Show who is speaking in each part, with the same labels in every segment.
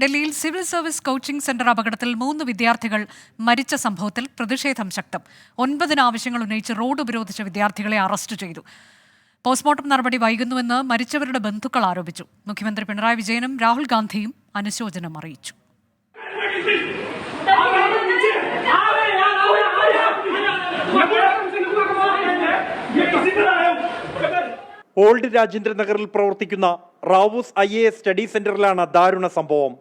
Speaker 1: ഡൽഹിയിൽ civil service coaching centre അപകടത്തിൽ 3 വിദ്യാർത്ഥികൾ മരിച്ച സംഭവത്തിൽ പ്രതിഷേധം ശക്തം. 9 ആവശ്യങ്ങൾ ഉന്നയിച്ച് റോഡ് ഉപരോധിച്ച വിദ്യാർത്ഥികളെ അറസ്റ്റ് ചെയ്തു. പോസ്റ്റ്മോർട്ടം നടപടി വൈകുന്നുവെന്ന് മരിച്ചവരുടെ ബന്ധുക്കൾ ആരോപിച്ചു. മുഖ്യമന്ത്രി പിണറായി വിജയനും രാഹുൽ ഗാന്ധിയും അനുശോചനം അറിയിച്ചു.
Speaker 2: ഓൾഡ് രാജേന്ദ്രനഗറിൽ പ്രവർത്തിക്കുന്ന റാവൂസ് IAS സ്റ്റഡി സെന്ററിലാണ് ദാരുണ സംഭവം.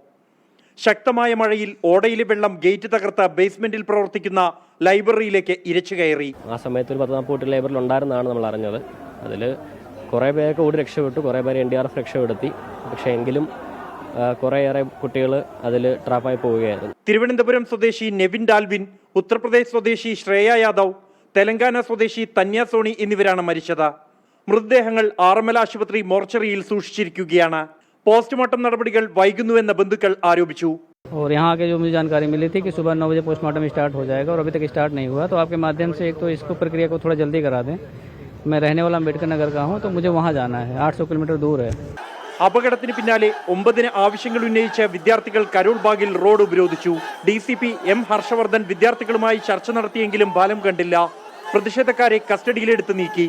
Speaker 2: ശക്തമായ മഴയിൽ ഓടയിലെ വെള്ളം ഗേറ്റ് തകർത്ത ബേസ്മെന്റിൽ പ്രവർത്തിക്കുന്ന ലൈബ്രറിയിലേക്ക് ഇരച്ചു കയറി.
Speaker 3: ആ സമയത്ത് ഒരു 14 ലൈബ്രറിയിൽ ഉണ്ടായിരുന്നതാണ് നമ്മൾ അറിഞ്ഞത്. അതിൽ കുറേ പേരൊക്കെ ഓടി രക്ഷപ്പെട്ടു, കുറേ പേരെ NDRF രക്ഷപ്പെടുത്തി. പക്ഷേ എങ്കിലും കുറേയേറെ കുട്ടികൾ അതിൽ ട്രാപ്പായി പോവുകയായിരുന്നു.
Speaker 2: തിരുവനന്തപുരം സ്വദേശി നെവിൻ ഡാൽവിൻ, ഉത്തർപ്രദേശ് സ്വദേശി ശ്രേയ യാദവ്, തെലങ്കാന സ്വദേശി തന്യ സോണി എന്നിവരാണ് മരിച്ചത്. മൃതദേഹങ്ങൾ ആറന്മുള ആശുപത്രി മോർച്ചറിയിൽ സൂക്ഷിച്ചിരിക്കുകയാണ്. പോസ്റ്റ്മോർട്ടം നടപടികൾ വൈകുന്നുവെന്ന് ബന്ധുക്കൾ ആരോപിച്ചു.
Speaker 4: और यहाँ के जो मुझे जानकारी मिली थी कि सुबह 9 बजे पोस्टमार्टम स्टार्ट हो जाएगा और अभी तक स्टार्ट नहीं हुआ, तो आपके माध्यम से एक तो इसको प्रक्रिया को थोड़ा जल्दी करा दें. मैं रहने वाला अम्बेडकर नगर का हूँ, तो मुझे वहाँ जाना है. 800 किलोमीटर दूर है.
Speaker 2: അപകടത്തിന് പിന്നാലെ 9 ആവശ്യങ്ങൾ ഉന്നയിച്ച വിദ്യാർത്ഥികൾ കരോൾ ബാഗിൽ റോഡ് ഉപരോധിച്ചു. DCP M ഹർഷവർദ്ധൻ വിദ്യാർത്ഥികളുമായി ചർച്ച നടത്തിയെങ്കിലും ഫലം കണ്ടില്ല. പ്രതിഷേധക്കാരെ കസ്റ്റഡിയിലെടുത്ത് നീക്കി.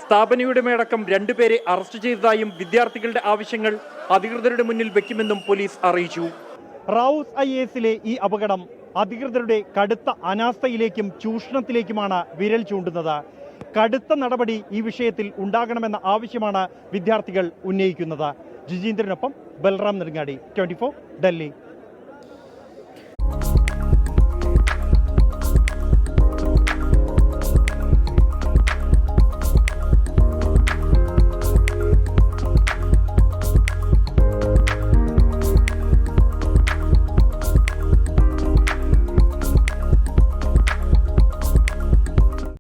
Speaker 2: സ്ഥാപനയുടമയടക്കം 2 പേരെ അറസ്റ്റ് ചെയ്തതായും വിദ്യാർത്ഥികളുടെ ആവശ്യങ്ങൾ അധികൃതരുടെ മുന്നിൽ വെക്കുമെന്നും പോലീസ് അറിയിച്ചു. റാവൂസ് IASലെ ഈ അപകടം അധികൃതരുടെ കടുത്ത അനാസ്ഥയിലേക്കും ചൂഷണത്തിലേക്കുമാണ് വിരൽ ചൂണ്ടുന്നത്. കടുത്ത നടപടി ഈ വിഷയത്തിൽ ഉണ്ടാകണമെന്ന ആവശ്യമാണ് വിദ്യാർത്ഥികൾ ഉന്നയിക്കുന്നത്. ജിജീന്ദ്രനൊപ്പം ബൽറാം നെടുങ്ങാടി, 24 ഡൽഹി.